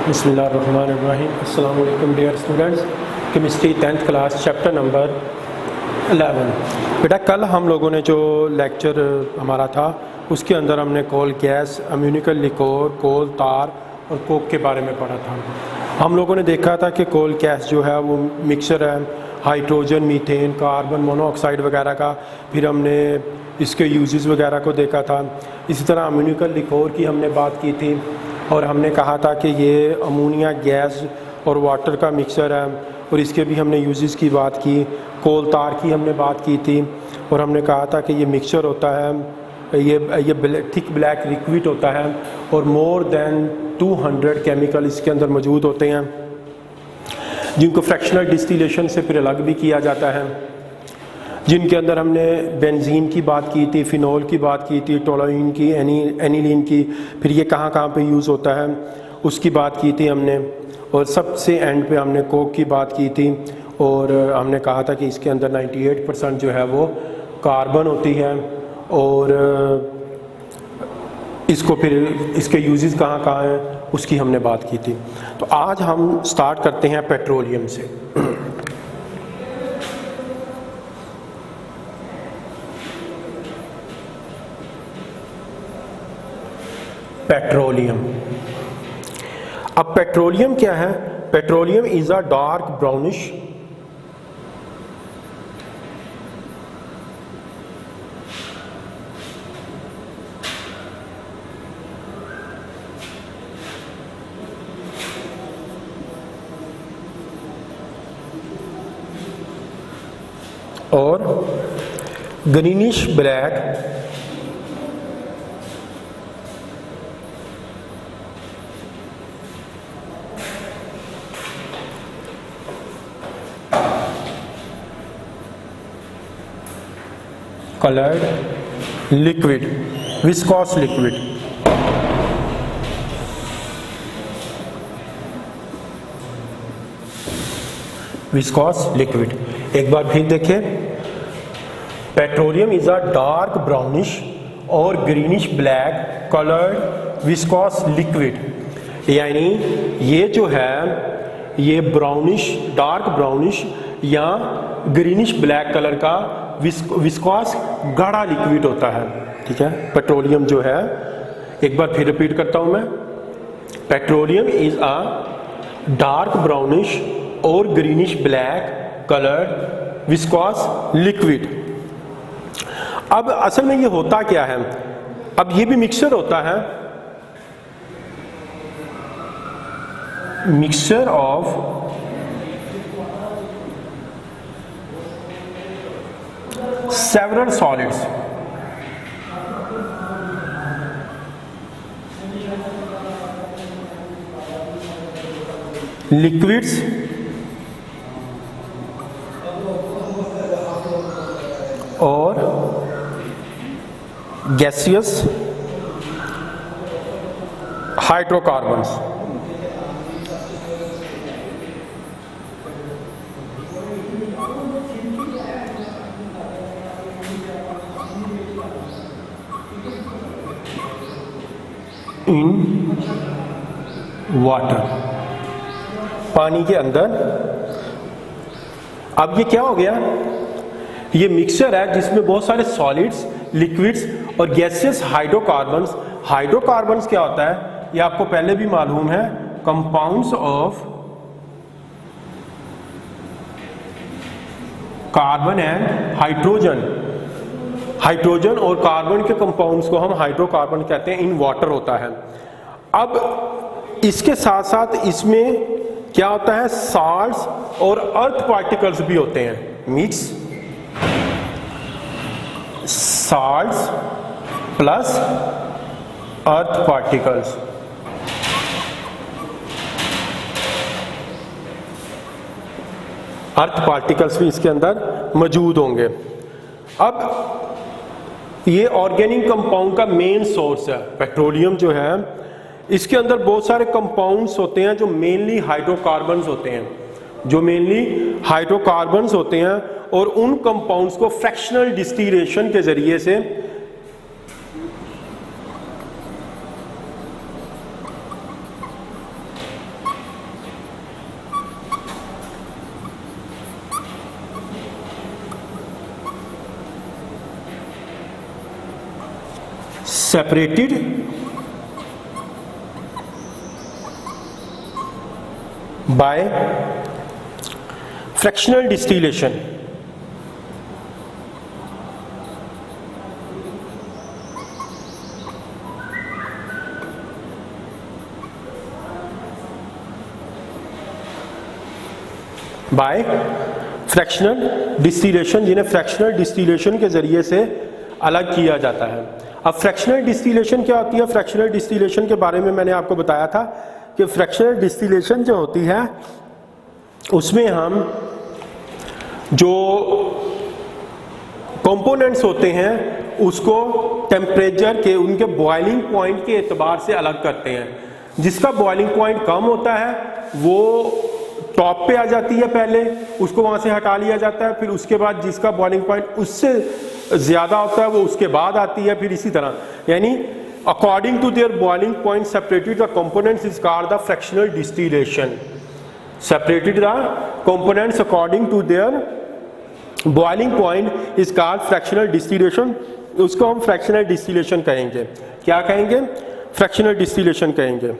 बिस्मिल्लाहिर्रहमानिर्रहीम। अस्सलामु अलैकुम dear students. Chemistry 10th class chapter number 11। बेटा कल हम लोगों ने जो लेक्चर हमारा था उसके अंदर हमने कोल गैस, अम्यूनिकल लिकोर, कोल तार और कोक के बारे में पढ़ा था। हम लोगों ने देखा था कि कोल गैस जो है वो मिक्सचर है हाइड्रोजन, मीथेन, कार्बन मोनोऑक्साइड वगैरह का। फिर हमने इसके यूजेस वगैरह को देखा था। इसी तरह अम्यूनिकल लिकोर की हमने बात की थी और हमने कहा था कि ये अमोनिया गैस और वाटर का मिक्सचर है और इसके भी हमने यूजेस की बात की। कोल तार की हमने बात की थी और हमने कहा था कि ये मिक्सचर होता है, ये थिक ब्लैक लिक्विड होता है और मोर देन 200 केमिकल इसके अंदर मौजूद होते हैं जिनको फ्रैक्शनल डिस्टिलेशन से फिर अलग भी किया जाता है। जिनके अंदर हमने बेंजीन की बात की थी, फिनोल की बात की थी, टोलुइन की, एनिलीन की, फिर ये कहाँ कहाँ पे यूज़ होता है उसकी बात की थी हमने। और सबसे एंड पे हमने कोक की बात की थी और हमने कहा था कि इसके अंदर 98% जो है वो कार्बन होती है और इसको फिर इसके यूजेस कहाँ कहाँ हैं उसकी हमने बात की थी। तो आज हम स्टार्ट करते हैं पेट्रोलियम से। पेट्रोलियम। अब पेट्रोलियम क्या है? Petroleum is a dark brownish और greenish black colored liquid, viscous liquid। Viscous liquid. एक बार फिर देखें, petroleum is a dark brownish और greenish black coloured viscous liquid. यानी ये जो है ये ब्राउनिश, डार्क ब्राउनिश या ग्रीनिश ब्लैक कलर का विस्कॉस गाढ़ा लिक्विड होता है। ठीक है, पेट्रोलियम जो है, एक बार फिर रिपीट करता हूं मैं, petroleum is a dark brownish और greenish black coloured viscous liquid. अब असल में ये होता क्या है? अब ये भी मिक्सचर होता है, mixture of several solids। liquids और gaseous hydrocarbons। इन वाटर, पानी के अंदर। अब ये क्या हो गया? ये मिक्सचर है जिसमें बहुत सारे सॉलिड्स, लिक्विड्स और गैसेस हाइड्रोकार्बन्स। हाइड्रोकार्बन्स क्या होता है ये आपको पहले भी मालूम है, compounds of carbon and hydrogen. Hydrogen और कार्बन के कंपाउंड्स को हम हाइड्रोकार्बन कहते हैं, इन वाटर होता है। अब इसके साथ साथ इसमें क्या होता है, साल्ट्स और अर्थ पार्टिकल्स भी होते हैं। मिक्स साल्ट्स प्लस अर्थ पार्टिकल्स। अर्थ पार्टिकल्स भी इसके अंदर मौजूद होंगे। अब ये ऑर्गेनिक कंपाउंड का मेन सोर्स है पेट्रोलियम जो है। इसके अंदर बहुत सारे कंपाउंड्स होते हैं जो मेनली हाइड्रोकार्बन्स होते हैं, जो मेनली हाइड्रोकार्बन्स होते हैं और उन कंपाउंड्स को फ्रैक्शनल डिस्टिलेशन के जरिए से separated by fractional distillation. By fractional distillation, जिन्हें फ्रैक्शनल डिस्टिलेशन के जरिए से अलग किया जाता है। अब फ्रैक्शनल डिस्टिलेशन क्या होती है? फ्रैक्शनल डिस्टिलेशन के बारे में मैंने आपको बताया था कि फ्रैक्शनल डिस्टिलेशन जो होती है उसमें हम जो कंपोनेंट्स होते हैं उसको टेम्परेचर के, उनके बॉइलिंग पॉइंट के एतबार से अलग करते हैं। जिसका बॉइलिंग पॉइंट कम होता है वो टॉप पे आ जाती है, पहले उसको वहां से हटा लिया जाता है, फिर उसके बाद जिसका बॉइलिंग पॉइंट उससे ज्यादा होता है वो उसके बाद आती है, फिर इसी तरह, यानी according to their boiling point separated the components is called the fractional distillation. Separated the components according to their boiling point is called fractional distillation. उसको हम फ्रैक्शनल डिस्टिलेशन कहेंगे। क्या कहेंगे? फ्रैक्शनल डिस्टिलेशन कहेंगे।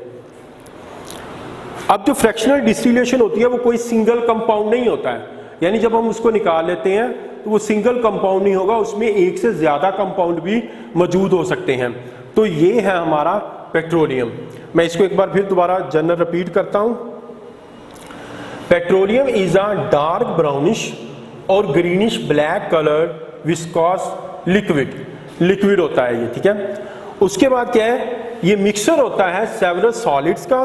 अब जो फ्रैक्शनल डिस्टिलेशन होती है वो कोई सिंगल कंपाउंड नहीं होता है, यानी जब हम उसको निकाल लेते हैं तो वो सिंगल कंपाउंड नहीं होगा, उसमें एक से ज्यादा कंपाउंड भी मौजूद हो सकते हैं। तो ये है हमारा पेट्रोलियम। मैं इसको एक बार फिर दोबारा जनरल रिपीट करता हूं। Petroleum is a dark brownish और greenish black coloured viscous liquid होता है ये, ठीक है। उसके बाद क्या है? ये मिक्सचर होता है सेवरल सॉलिड्स का,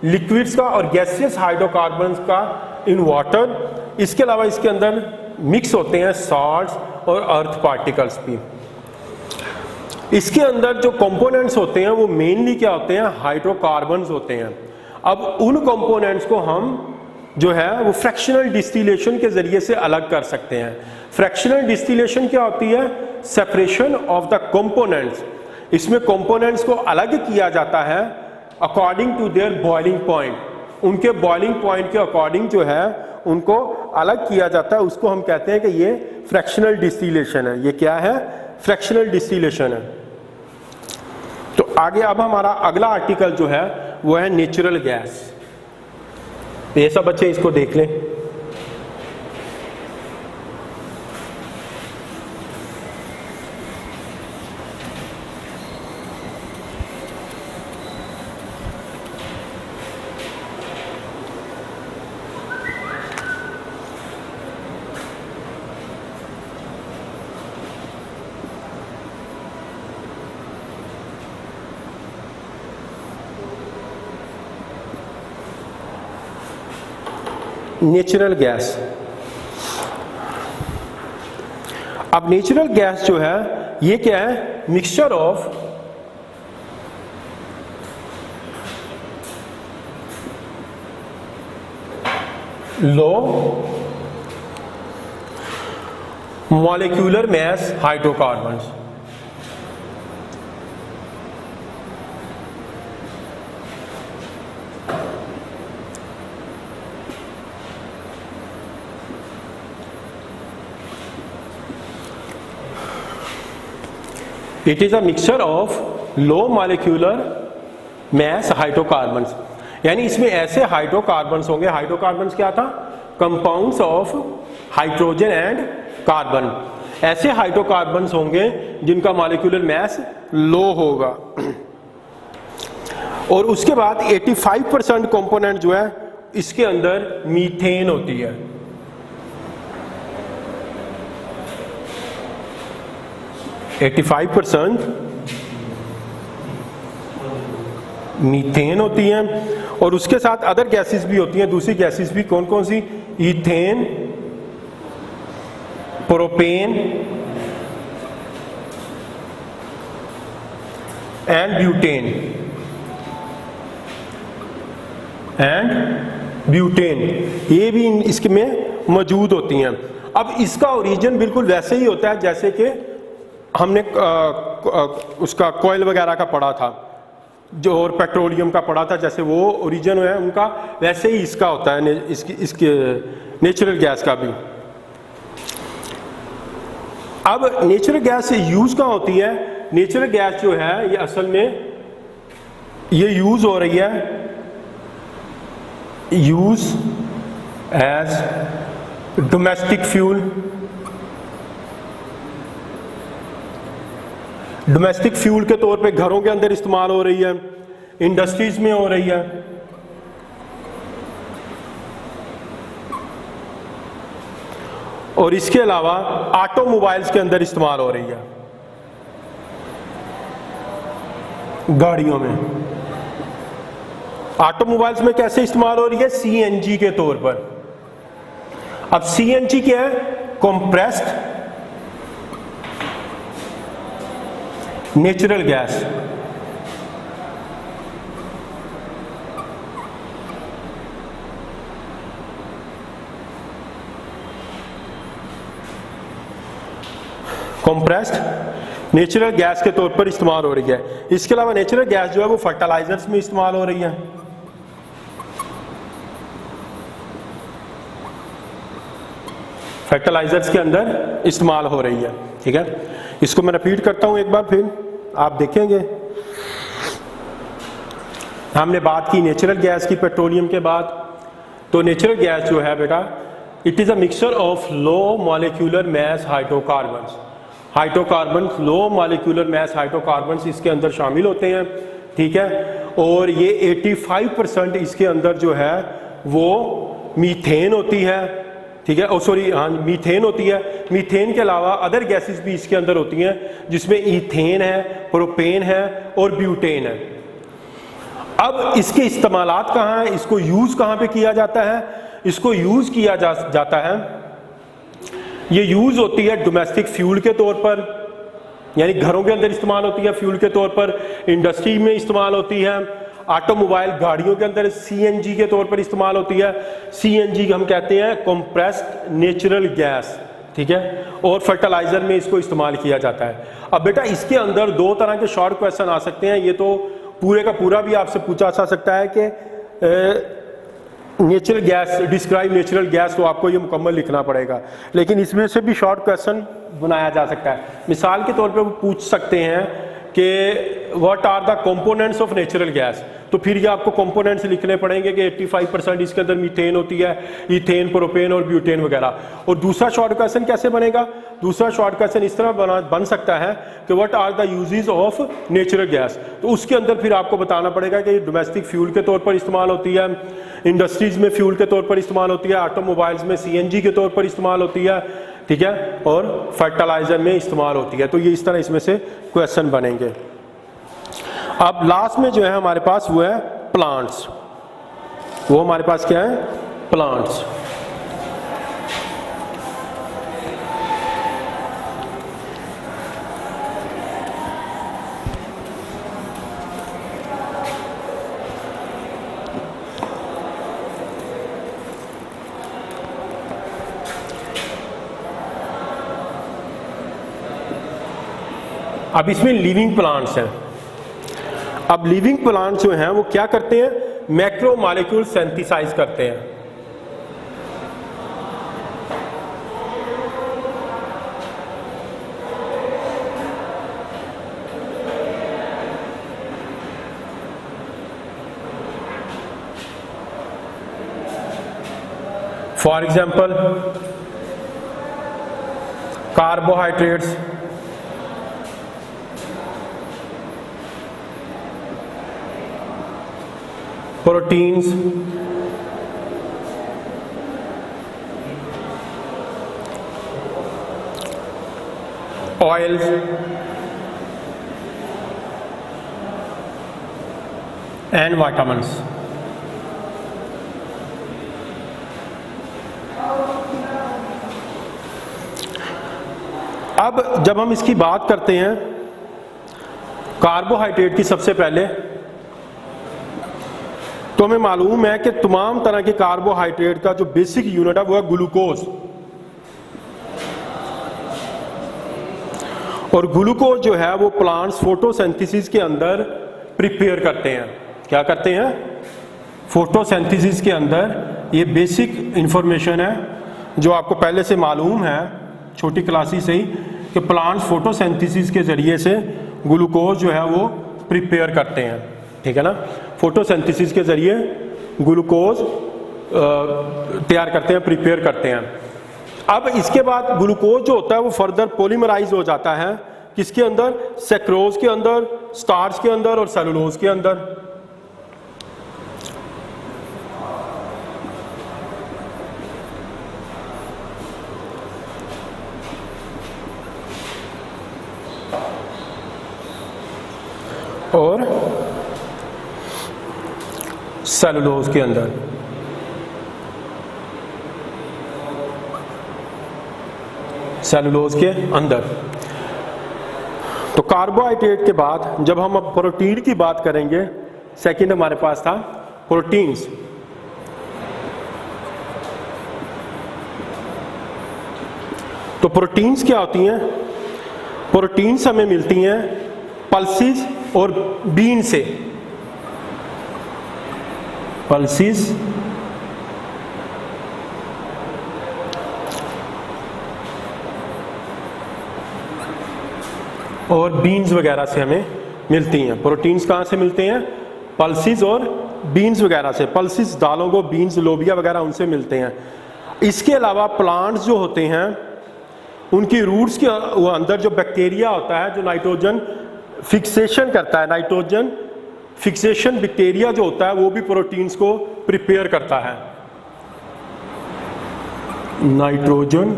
लिक्विड्स का और गैसियस हाइड्रोकार्बन्स का इन वाटर। इसके अलावा इसके अंदर मिक्स होते हैं सॉल्ट्स और अर्थ पार्टिकल्स भी। इसके अंदर जो कंपोनेंट्स होते हैं वो मेनली क्या होते हैं? हाइड्रोकार्बन्स होते हैं। अब उन कंपोनेंट्स को हम जो है वो फ्रैक्शनल डिस्टिलेशन के जरिए से अलग कर सकते हैं। फ्रैक्शनल डिस्टिलेशन क्या होती है? Separation of the components. इसमें कंपोनेंट्स को अलग किया जाता है according to their boiling point. उनके बॉइलिंग पॉइंट के अकॉर्डिंग जो है उनको अलग किया जाता है। उसको हम कहते हैं कि ये फ्रैक्शनल डिस्टिलेशन है। ये क्या है? फ्रैक्शनल डिस्टिलेशन है। तो आगे अब हमारा अगला आर्टिकल जो है वो है नेचुरल गैस। ये सब बच्चे इसको देख लें। Natural gas. अब नेचुरल गैस जो है ये क्या है? Mixture of low molecular mass hydrocarbons. It is a mixture of low molecular mass hydrocarbons, यानी इसमें ऐसे हाइड्रोकार्बन्स होंगे। हाइड्रोकार्बन्स क्या था? Compounds of hydrogen and carbon. ऐसे हाइड्रोकार्बन्स होंगे जिनका मॉलिक्यूलर मास लो होगा। और उसके बाद 85% कंपोनेंट जो है इसके अंदर मीथेन होती है। मीथेन होती है और उसके साथ अदर गैसेस भी होती हैं। दूसरी गैसेस भी कौन कौन सी? ईथेन, प्रोपेन एंड ब्यूटेन ये भी इसके में मौजूद होती हैं। अब इसका ओरिजिन बिल्कुल वैसे ही होता है जैसे कि हमने उसका कोयल वगैरह का पढ़ा था जो, और पेट्रोलियम का पढ़ा था, जैसे वो ओरिजिन है उनका वैसे ही इसका होता है, इसके नेचुरल गैस का भी। अब नेचुरल गैस यूज कहाँ होती है? नेचुरल गैस जो है ये असल में ये यूज हो रही है, use as domestic fuel, domestic fuel के तौर पे घरों के अंदर इस्तेमाल हो रही है, इंडस्ट्रीज में हो रही है, और इसके अलावा ऑटोमोबाइल्स के अंदर इस्तेमाल हो रही है, गाड़ियों में। ऑटोमोबाइल्स में कैसे इस्तेमाल हो रही है? सीएनजी के तौर पर। अब सीएनजी क्या है? Compressed natural gas. Compressed natural gas के तौर पर इस्तेमाल हो रही है। इसके अलावा नेचुरल गैस जो है वो फर्टिलाइजर्स में इस्तेमाल हो रही है। फर्टिलाइजर्स के अंदर इस्तेमाल हो रही है। ठीक है, इसको मैं रिपीट करता हूं एक बार, फिर आप देखेंगे। हमने बात की नेचुरल गैस की पेट्रोलियम के बाद। तो नेचुरल गैस जो है बेटा, it is a mixture of low molecular mass hydrocarbons. Hydrocarbon, low molecular mass hydrocarbons इसके अंदर शामिल होते हैं। ठीक है, और ये 85% इसके अंदर जो है वो मीथेन होती है। ठीक है, ओ सॉरी, हाँ, मीथेन होती है। मीथेन के अलावा अदर गैसेस भी इसके अंदर होती हैं, जिसमें ईथेन है, प्रोपेन है और ब्यूटेन है। अब इसके इस्तेमालात कहाँ हैं? इसको यूज कहाँ पे किया जाता है? इसको यूज किया जाता है, ये यूज होती है डोमेस्टिक फ्यूल के तौर पर, यानी घरों के अंदर इस्तेमाल होती है फ्यूल के तौर पर, इंडस्ट्री में इस्तेमाल होती है, ऑटोमोबाइल गाड़ियों के अंदर सीएनजी के तौर पर इस्तेमाल होती है। सीएनजी हम कहते हैं कंप्रेस्ड नेचुरल गैस। ठीक है, और फर्टिलाइजर में इसको इस्तेमाल किया जाता है। अब बेटा इसके अंदर दो तरह के शॉर्ट क्वेश्चन आ सकते हैं। ये तो पूरे का पूरा भी आपसे पूछा जा सकता है कि natural gas, describe natural gas, तो आपको ये मुकम्मल लिखना पड़ेगा, लेकिन इसमें से भी शॉर्ट क्वेश्चन बनाया जा सकता है। मिसाल के तौर पे वो पूछ सकते हैं कि what are the components of natural gas, तो फिर ये आपको कंपोनेंट्स लिखने पड़ेंगे कि 85% इसके अंदर मीथेन होती है, ईथेन, प्रोपेन और ब्यूटेन वगैरह। और दूसरा शॉर्ट क्वेश्चन कैसे बनेगा? दूसरा शॉर्ट क्वेश्चन इस तरह बन सकता है कि what are the uses of natural gas, तो उसके अंदर फिर आपको बताना पड़ेगा कि डोमेस्टिक फ्यूल के तौर पर इस्तेमाल होती है, इंडस्ट्रीज में फ्यूल के तौर पर इस्तेमाल होती है, ऑटोमोबाइल्स में सीएनजी के तौर पर इस्तेमाल होती है। ठीक है, और फर्टिलाइजर में इस्तेमाल होती है। तो ये इस तरह इसमें से क्वेश्चन बनेंगे। अब लास्ट में जो है हमारे पास वो है प्लांट्स। वो हमारे पास क्या है? प्लांट्स। अब इसमें लिविंग प्लांट्स हैं। अब लिविंग प्लांट्स जो हैं वो क्या करते हैं? मैक्रो मॉलिक्यूल सिंथेसाइज करते हैं। For example carbohydrates, proteins, oils, and vitamins. अब जब हम इसकी बात करते हैं कार्बोहाइड्रेट की, सबसे पहले तो हमें मालूम है कि तमाम तरह के कार्बोहाइड्रेट का जो बेसिक यूनिट है वो है ग्लूकोज। और ग्लूकोज जो है वो प्लांट्स फोटोसिंथेसिस के अंदर प्रिपेयर करते हैं। क्या करते हैं? फोटोसिंथेसिस के अंदर। ये बेसिक इंफॉर्मेशन है जो आपको पहले से मालूम है छोटी क्लासेस से ही, कि प्लांट्स फोटोसिंथेसिस के जरिए से ग्लूकोज जो है वो प्रिपेयर करते हैं, ठीक है ना। फोटोसिंथेसिस के ज़रिए ग्लूकोज तैयार करते हैं, प्रिपेयर करते हैं। अब इसके बाद ग्लूकोज जो होता है वो फर्दर पॉलीमराइज हो जाता है किसके अंदर, सेक्रोज के अंदर, स्टार्च के अंदर और सेलुलोज के अंदर। और सेलुलोज के अंदर। सेलुलोज के अंदर। तो कार्बोहाइड्रेट के बाद जब हम अब प्रोटीन की बात करेंगे, सेकंड हमारे पास था प्रोटीन्स। तो प्रोटीन्स क्या होती हैं? प्रोटीन्स हमें मिलती हैं पल्सिस और बीन से। पल्सिस और बीन्स वगैरह से हमें मिलती हैं। प्रोटीन्स कहाँ से मिलते हैं? पल्सिस और बीन्स वगैरह से। पल्सिस दालों को, बीन्स लोबिया वगैरह उनसे मिलते हैं। इसके अलावा प्लांट्स जो होते हैं उनकी रूट्स के अंदर जो बैक्टीरिया होता है जो नाइट्रोजन फिक्सेशन करता है, नाइट्रोजन फिक्सेशन बैक्टीरिया जो होता है वो भी प्रोटीन्स को प्रिपेयर करता है। Nitrogen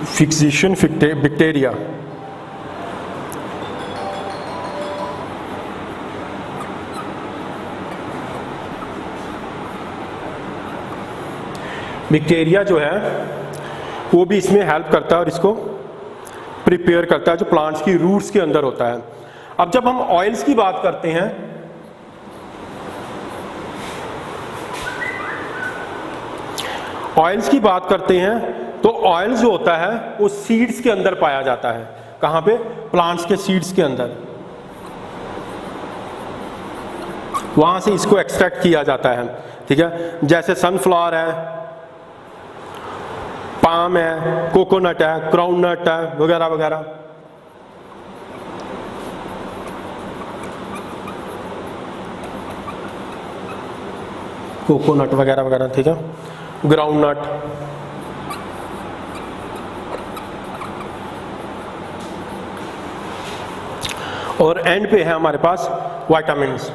fixation bacteria. बैक्टीरिया जो है वो भी इसमें हेल्प करता है और इसको प्रिपेयर करता है, जो प्लांट्स की रूट्स के अंदर होता है। अब जब हम ऑयल्स की बात करते हैं, ऑयल्स की बात करते हैं तो ऑयल जो होता है वो सीड्स के अंदर पाया जाता है। कहाँ पे? प्लांट्स के सीड्स के अंदर। वहां से इसको एक्सट्रैक्ट किया जाता है, ठीक है। जैसे सनफ्लावर है, पाम है, कोकोनट है, ग्राउंडनट है, वगैरह वगैरह। कोकोनट वगैरह वगैरह, ठीक है, ग्राउंडनट। और एंड पे है हमारे पास विटामिन्स।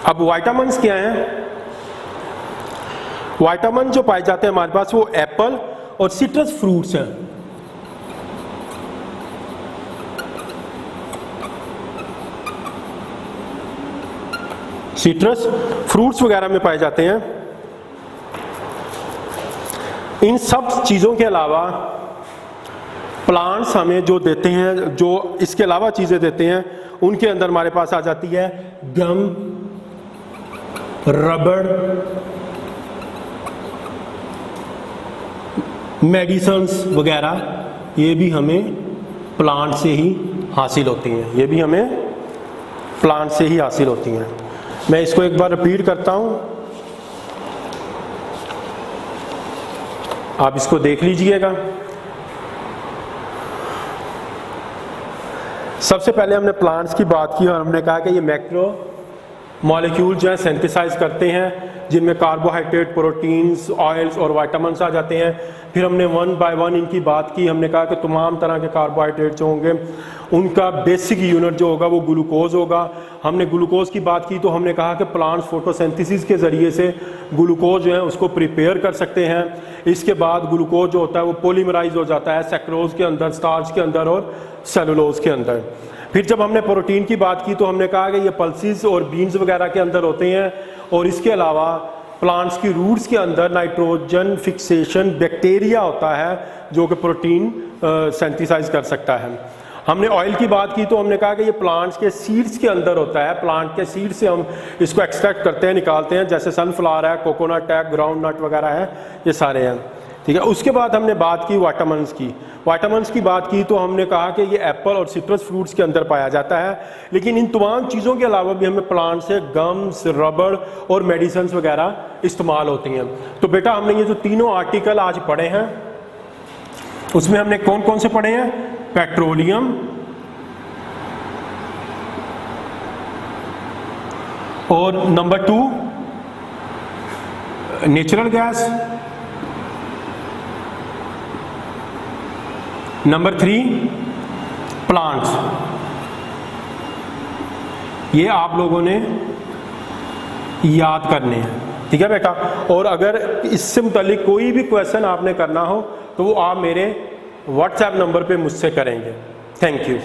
अब विटामिन्स क्या हैं? विटामिन जो पाए जाते हैं हमारे पास वो एप्पल और सिट्रस फ्रूट्स हैं। सिट्रस फ्रूट्स वगैरह में पाए जाते हैं। इन सब चीज़ों के अलावा प्लांट्स हमें जो देते हैं, जो इसके अलावा चीज़ें देते हैं, उनके अंदर हमारे पास आ जाती है गम, रबड़, मेडिसिन्स वगैरह। ये भी हमें प्लांट से ही हासिल होती हैं। ये भी हमें प्लांट से ही हासिल होती हैं। मैं इसको एक बार रिपीट करता हूँ, आप इसको देख लीजिएगा। सबसे पहले हमने प्लांट्स की बात की और हमने कहा कि ये मैक्रो मॉलिक्यूल जो है सिंथेसाइज करते हैं, जिनमें कार्बोहाइड्रेट, प्रोटीन्स, ऑयल्स और विटामिन्स आ जाते हैं। फिर हमने वन बाय वन इनकी बात की। हमने कहा कि तमाम तरह के कार्बोहाइड्रेट जो होंगे उनका बेसिक यूनिट जो होगा वो ग्लूकोज होगा। हमने ग्लूकोज की बात की तो हमने कहा कि प्लांट्स फोटोसिंथेसिस के ज़रिए से ग्लूकोज जो है उसको प्रिपेयर कर सकते हैं। इसके बाद ग्लूकोज जो होता है वो पॉलीमराइज हो जाता है सेक्रोज के अंदर, स्टार्च के अंदर और सेलुलोज के अंदर। फिर जब हमने प्रोटीन की बात की तो हमने कहा कि ये पल्सिस और बीन्स वगैरह के अंदर होते हैं। और इसके अलावा प्लांट्स की रूट्स के अंदर नाइट्रोजन फिक्सेशन बैक्टीरिया होता है जो कि प्रोटीन सिंथेसाइज कर सकता है। हमने ऑयल की बात की तो हमने कहा कि ये प्लांट्स के सीड्स के अंदर होता है। प्लांट के सीड से हम इसको एक्सट्रैक्ट करते हैं, निकालते हैं। जैसे सनफ्लावर है, कोकोनट है, ग्राउंड नट वगैरह है, ये सारे हैं। ठीक है। उसके बाद हमने बात की वाटरमेलन्स की। वाटरमेलन्स की बात की तो हमने कहा कि ये एप्पल और सिट्रस फ्रूट्स के अंदर पाया जाता है, लेकिन इन तमाम चीज़ों के अलावा भी हमें प्लांट से गम्स, रबड़ और मेडिसिन वगैरह इस्तेमाल होती हैं। तो बेटा हमने ये जो तीनों आर्टिकल आज पढ़े हैं उसमें हमने कौन कौन से पढ़े हैं? पेट्रोलियम और number 2 natural gas, number 3 plants. ये आप लोगों ने याद करने हैं, ठीक है बेटा। और अगर इससे मुतालिक कोई भी क्वेश्चन आपने करना हो तो वो आप मेरे व्हाट्सएप नंबर पे मुझसे करेंगे। Thank you.